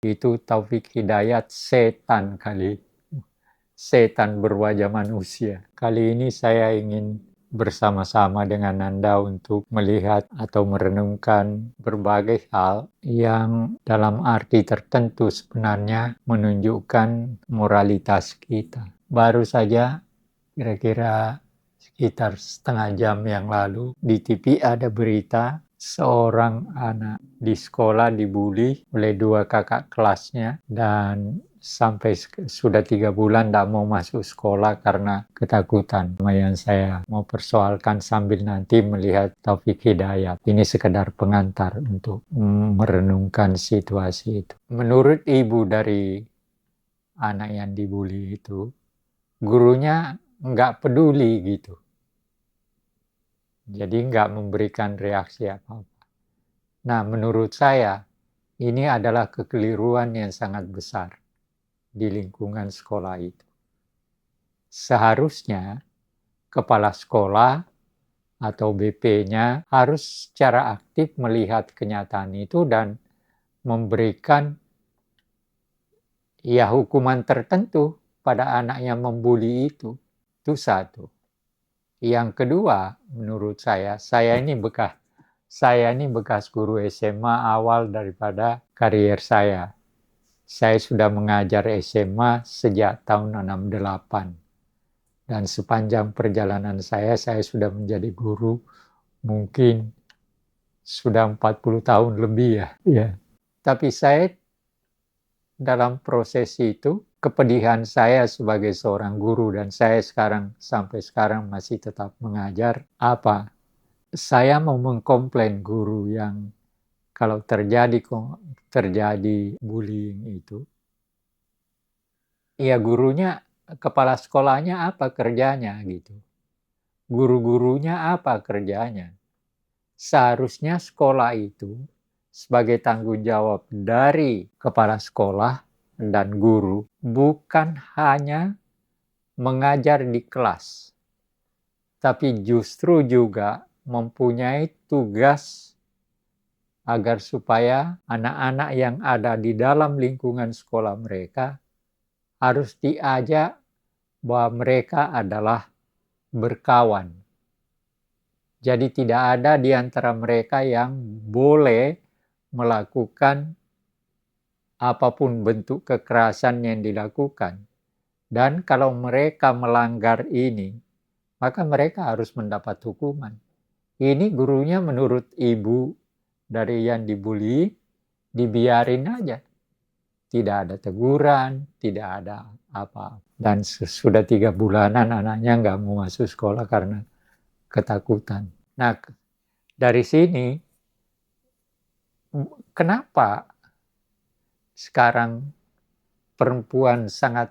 Itu Taufik Hidayat setan kali. Setan berwajah manusia. Kali ini saya ingin bersama-sama dengan Anda untuk melihat atau merenungkan berbagai hal yang dalam arti tertentu sebenarnya menunjukkan moralitas kita. Baru saja kira-kira sekitar setengah jam yang lalu di TV ada berita seorang anak di sekolah dibully oleh 2 kakak kelasnya dan sampai sudah 3 bulan tidak mau masuk sekolah karena ketakutan. Yang saya mau persoalkan sambil nanti melihat Taufik Hidayat. Ini sekedar pengantar untuk merenungkan situasi itu. Menurut ibu dari anak yang dibully itu, gurunya nggak peduli gitu. Jadi nggak memberikan reaksi apa-apa. Nah, menurut saya, ini adalah kekeliruan yang sangat besar di lingkungan sekolah itu. Seharusnya, kepala sekolah atau BP-nya harus secara aktif melihat kenyataan itu dan memberikan hukuman tertentu pada anak yang membuli itu. Itu satu. Yang kedua, menurut saya ini bekas guru SMA awal daripada karier saya. Saya sudah mengajar SMA sejak tahun 68. Dan sepanjang perjalanan saya sudah menjadi guru mungkin sudah 40 tahun lebih ya. Tapi saya dalam proses itu, kepedihan saya sebagai seorang guru dan saya sampai sekarang masih tetap mengajar, saya mau mengkomplain guru yang kalau terjadi bullying itu, ya gurunya, kepala sekolahnya apa kerjanya gitu. Guru-gurunya apa kerjanya. Seharusnya sekolah itu sebagai tanggung jawab dari kepala sekolah dan guru bukan hanya mengajar di kelas, tapi justru juga mempunyai tugas agar supaya anak-anak yang ada di dalam lingkungan sekolah mereka harus diajak bahwa mereka adalah berkawan. Jadi tidak ada di antara mereka yang boleh melakukan apapun bentuk kekerasan yang dilakukan. Dan kalau mereka melanggar ini, maka mereka harus mendapat hukuman. Ini gurunya menurut ibu dari yang dibully, dibiarin aja. Tidak ada teguran, tidak ada apa. Dan sudah 3 bulanan anaknya nggak mau masuk sekolah karena ketakutan. Nah, dari sini, kenapa sekarang perempuan sangat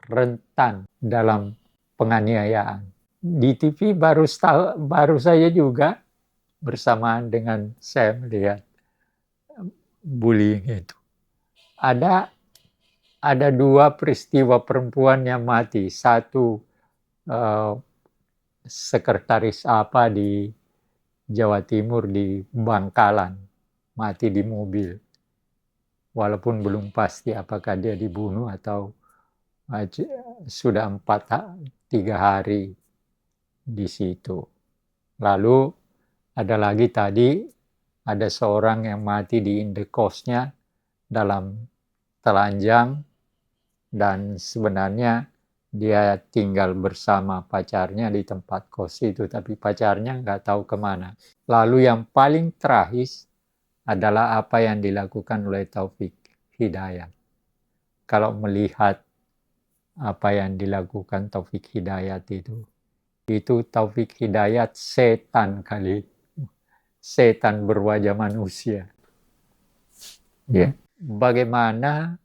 rentan dalam penganiayaan? Di TV baru saja juga bersamaan dengan saya melihat bullying itu. Ada 2 peristiwa perempuan yang mati. Satu sekretaris di Jawa Timur di Bangkalan, mati di mobil. Walaupun belum pasti apakah dia dibunuh atau sudah 3 hari di situ. Lalu ada lagi tadi, ada seorang yang mati di indekosnya dalam telanjang dan sebenarnya dia tinggal bersama pacarnya di tempat kos itu, tapi pacarnya nggak tahu kemana. Lalu yang paling terakhir adalah apa yang dilakukan oleh Taufik Hidayat. Kalau melihat apa yang dilakukan Taufik Hidayat itu Taufik Hidayat setan kali. Setan berwajah manusia. Yeah. Bagaimana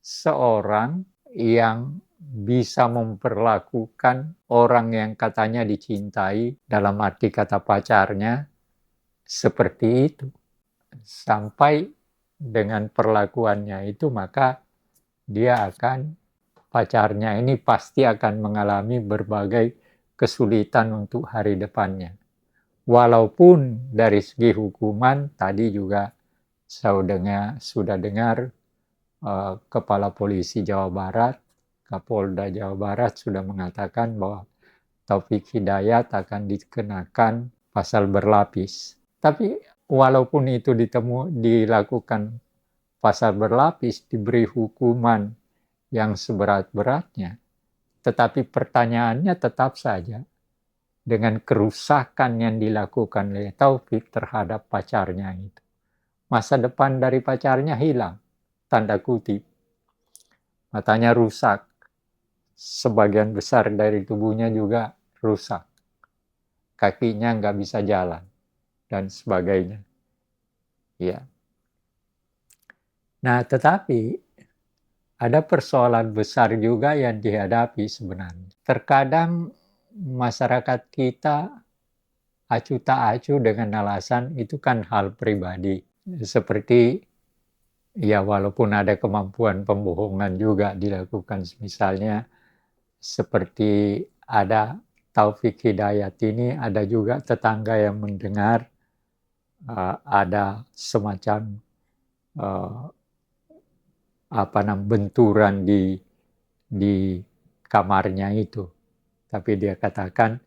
seorang yang bisa memperlakukan orang yang katanya dicintai dalam arti kata pacarnya seperti itu. Sampai dengan perlakuannya itu maka pacarnya ini pasti akan mengalami berbagai kesulitan untuk hari depannya. Walaupun dari segi hukuman tadi juga saya sudah dengar Kepala Polisi Jawa Barat, Kapolda Jawa Barat sudah mengatakan bahwa Taufik Hidayat akan dikenakan pasal berlapis. Tapi walaupun itu dilakukan pasal berlapis, diberi hukuman yang seberat-beratnya, tetapi pertanyaannya tetap saja, dengan kerusakan yang dilakukan oleh Taufik terhadap pacarnya itu, masa depan dari pacarnya hilang, tanda kutip. Matanya rusak, sebagian besar dari tubuhnya juga rusak, kakinya nggak bisa jalan, dan sebagainya. Ya. Nah, tetapi ada persoalan besar juga yang dihadapi sebenarnya. Terkadang masyarakat kita acuh tak acuh dengan alasan itu kan hal pribadi. Seperti ya walaupun ada kemampuan pembohongan juga dilakukan, misalnya seperti ada Taufik Hidayat ini, ada juga tetangga yang mendengar ada semacam benturan di kamarnya itu. Tapi dia katakan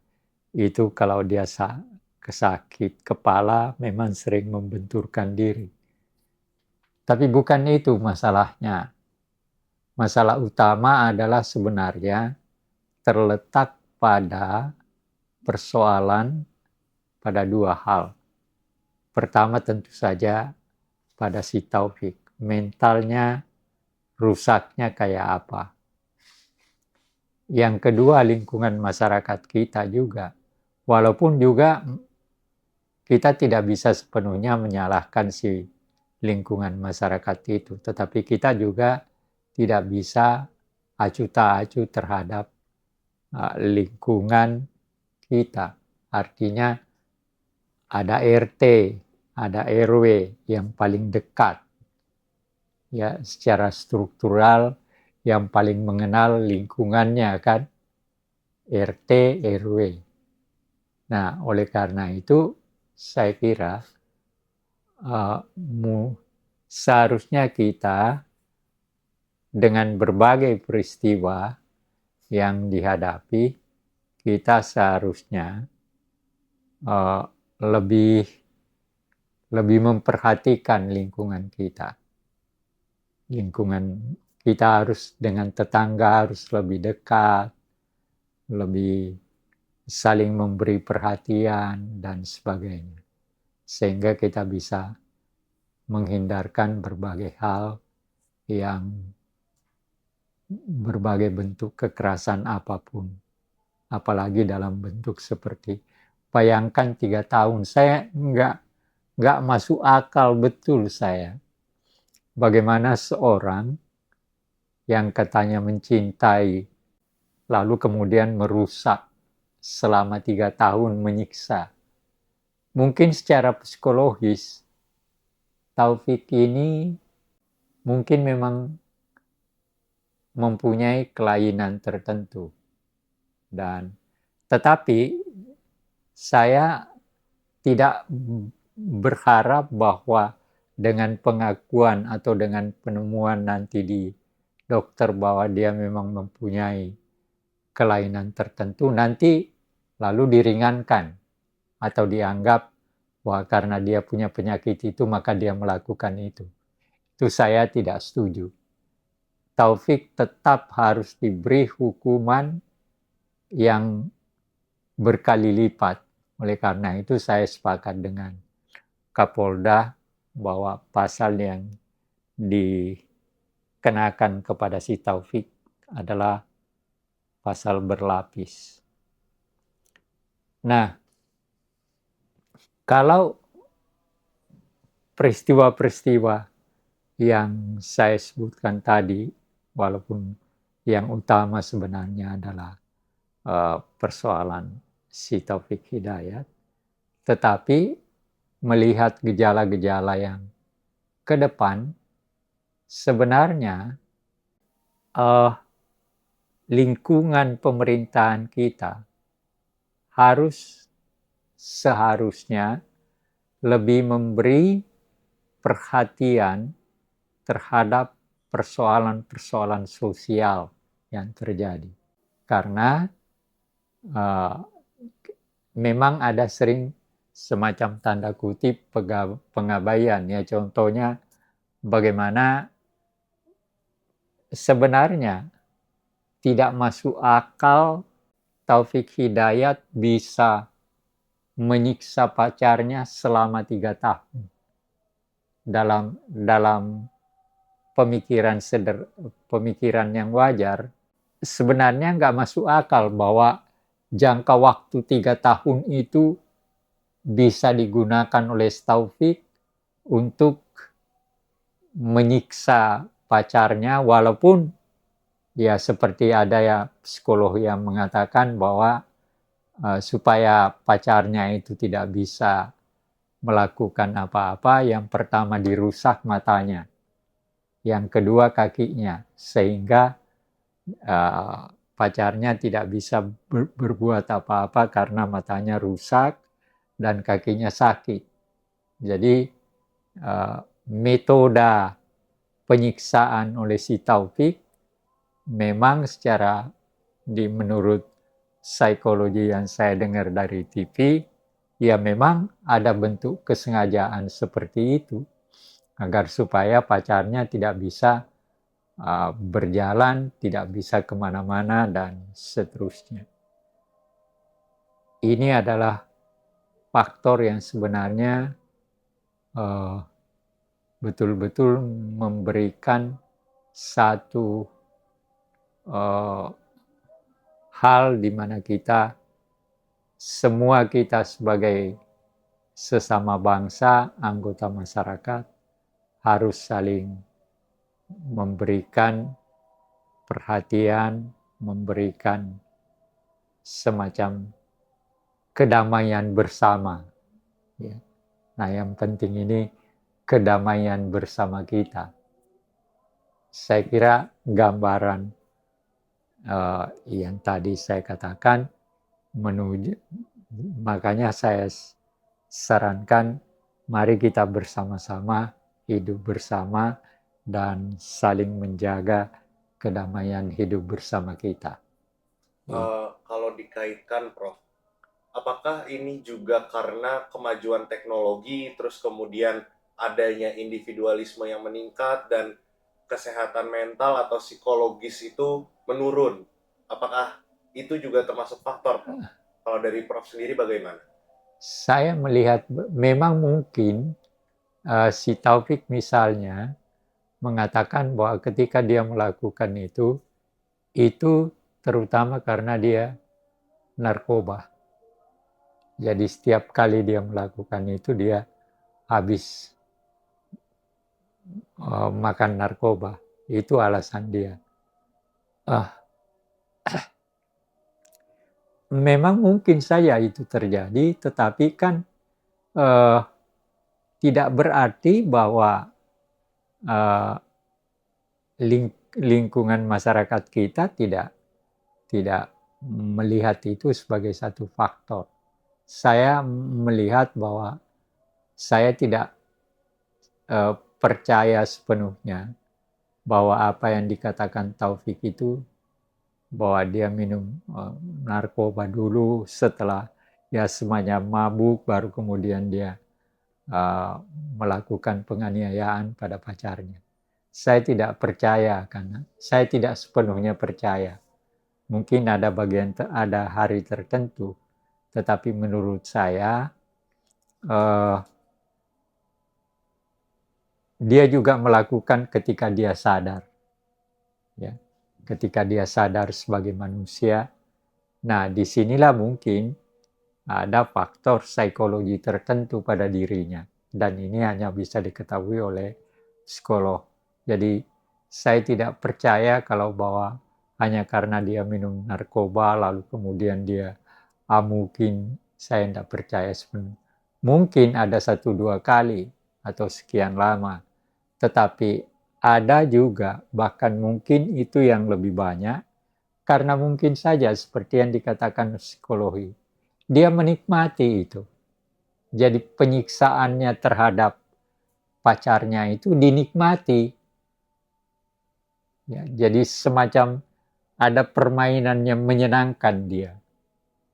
itu kalau dia sakit kepala memang sering membenturkan diri. Tapi bukan itu masalahnya. Masalah utama adalah sebenarnya terletak pada persoalan pada dua hal. Pertama tentu saja pada si Taufik, mentalnya rusaknya kayak apa. Yang kedua, lingkungan masyarakat kita juga. Walaupun juga kita tidak bisa sepenuhnya menyalahkan si lingkungan masyarakat itu, tetapi kita juga tidak bisa acuh tak acuh terhadap lingkungan kita. Artinya ada RT, ada RW yang paling dekat, ya secara struktural yang paling mengenal lingkungannya kan, RT, RW. Nah, oleh karena itu saya kira seharusnya kita dengan berbagai peristiwa yang dihadapi, kita seharusnya lebih memperhatikan lingkungan kita. Lingkungan kita harus dengan tetangga harus lebih dekat, lebih saling memberi perhatian dan sebagainya. Sehingga kita bisa menghindarkan berbagai hal yang berbagai bentuk kekerasan apapun. Apalagi dalam bentuk seperti, bayangkan 3 tahun, saya nggak masuk akal betul saya. Bagaimana seorang yang katanya mencintai, lalu kemudian merusak selama 3 tahun, menyiksa. Mungkin secara psikologis, Taufik ini mungkin memang mempunyai kelainan tertentu. Tetapi saya tidak berharap bahwa dengan pengakuan atau dengan penemuan nanti di dokter bahwa dia memang mempunyai kelainan tertentu, nanti lalu diringankan atau dianggap bahwa karena dia punya penyakit itu maka dia melakukan itu. Itu saya tidak setuju. Taufik tetap harus diberi hukuman yang berkali lipat. Oleh karena itu saya sepakat dengan Kapolda bahwa pasal yang dikenakan kepada si Taufik adalah pasal berlapis. Nah, kalau peristiwa-peristiwa yang saya sebutkan tadi, walaupun yang utama sebenarnya adalah persoalan si Taufik Hidayat, tetapi melihat gejala-gejala yang ke depan, sebenarnya lingkungan pemerintahan kita seharusnya lebih memberi perhatian terhadap persoalan-persoalan sosial yang terjadi. Karena memang ada sering semacam tanda kutip pengabaian. Ya, contohnya bagaimana sebenarnya tidak masuk akal Taufik Hidayat bisa menyiksa pacarnya selama 3 tahun. Dalam pemikiran yang wajar, sebenarnya nggak masuk akal bahwa jangka waktu 3 tahun itu bisa digunakan oleh Taufik untuk menyiksa pacarnya, walaupun ya seperti ada ya psikolog yang mengatakan bahwa supaya pacarnya itu tidak bisa melakukan apa-apa, yang pertama dirusak matanya, yang kedua kakinya, sehingga pacarnya tidak bisa berbuat apa-apa karena matanya rusak dan kakinya sakit. Jadi metode penyiksaan oleh si Taufik memang secara menurut psikologi yang saya dengar dari TV, ya memang ada bentuk kesengajaan seperti itu agar supaya pacarnya tidak bisa berjalan, tidak bisa kemana-mana, dan seterusnya. Ini adalah faktor yang sebenarnya betul-betul memberikan satu hal di mana semua kita sebagai sesama bangsa, anggota masyarakat, harus saling memberikan perhatian, memberikan semacam kedamaian bersama. Ya. Nah, yang penting ini kedamaian bersama kita. Saya kira gambaran yang tadi saya katakan makanya saya sarankan mari kita bersama-sama hidup bersama dan saling menjaga kedamaian hidup bersama kita. Kalau dikaitkan, Prof, apakah ini juga karena kemajuan teknologi, terus kemudian adanya individualisme yang meningkat dan kesehatan mental atau psikologis itu menurun? Apakah itu juga termasuk faktor, Prof? Kalau dari Prof sendiri bagaimana? Saya melihat memang mungkin si Taufik misalnya mengatakan bahwa ketika dia melakukan itu terutama karena dia narkoba. Jadi setiap kali dia melakukan itu dia habis makan narkoba. Itu alasan dia. Memang mungkin saja itu terjadi, tetapi kan tidak berarti bahwa lingkungan masyarakat kita tidak melihat itu sebagai satu faktor. Saya melihat bahwa saya tidak percaya sepenuhnya bahwa apa yang dikatakan Taufik itu bahwa dia minum narkoba dulu, setelah ya semacam mabuk baru kemudian dia melakukan penganiayaan pada pacarnya. Saya tidak percaya karena saya tidak sepenuhnya percaya. Mungkin ada hari tertentu, tetapi menurut saya dia juga melakukan ketika dia sadar. Ya. Ketika dia sadar sebagai manusia. Nah, disinilah mungkin ada faktor psikologi tertentu pada dirinya. Dan ini hanya bisa diketahui oleh psikolog. Jadi, saya tidak percaya kalau bahwa hanya karena dia minum narkoba, lalu kemudian dia mungkin saya tidak percaya sebenarnya. Mungkin ada 1-2 kali atau sekian lama. Tetapi ada juga, bahkan mungkin itu yang lebih banyak, karena mungkin saja seperti yang dikatakan psikologi, dia menikmati itu. Jadi penyiksaannya terhadap pacarnya itu dinikmati. Ya, jadi semacam ada permainan yang menyenangkan dia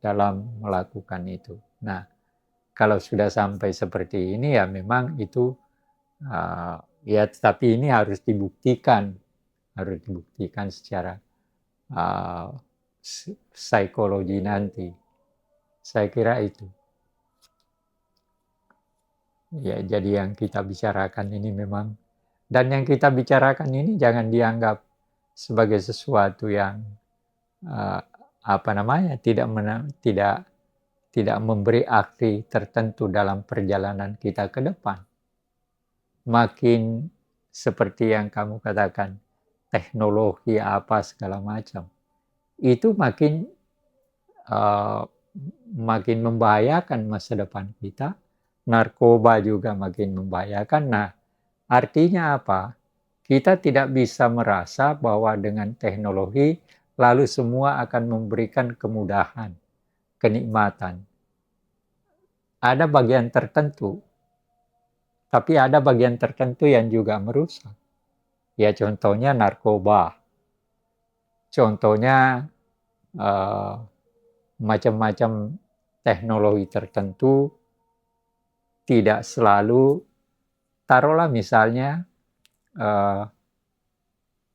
dalam melakukan itu. Nah, kalau sudah sampai seperti ini ya memang itu ya, tapi ini harus dibuktikan secara uh, psikologi nanti. Saya kira itu. Ya, jadi yang kita bicarakan ini memang, dan yang kita bicarakan ini jangan dianggap sebagai sesuatu yang tidak memberi arti tertentu dalam perjalanan kita ke depan. Makin seperti yang kamu katakan, teknologi apa segala macam, itu makin membahayakan masa depan kita. Narkoba juga makin membahayakan. Nah, artinya apa? Kita tidak bisa merasa bahwa dengan teknologi lalu semua akan memberikan kemudahan, kenikmatan. Ada bagian tertentu, tapi ada bagian tertentu yang juga merusak. Ya, contohnya narkoba. Contohnya macam-macam teknologi tertentu tidak selalu, taruhlah misalnya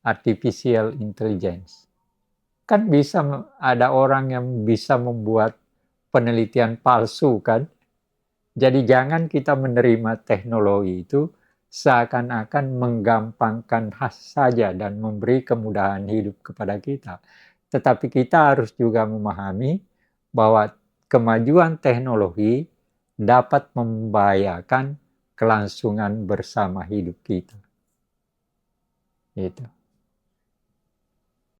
artificial intelligence. Kan bisa ada orang yang bisa membuat penelitian palsu kan. Jadi jangan kita menerima teknologi itu seakan-akan menggampangkan saja dan memberi kemudahan hidup kepada kita. Tetapi kita harus juga memahami bahwa kemajuan teknologi dapat membahayakan kelangsungan bersama hidup kita. Itu.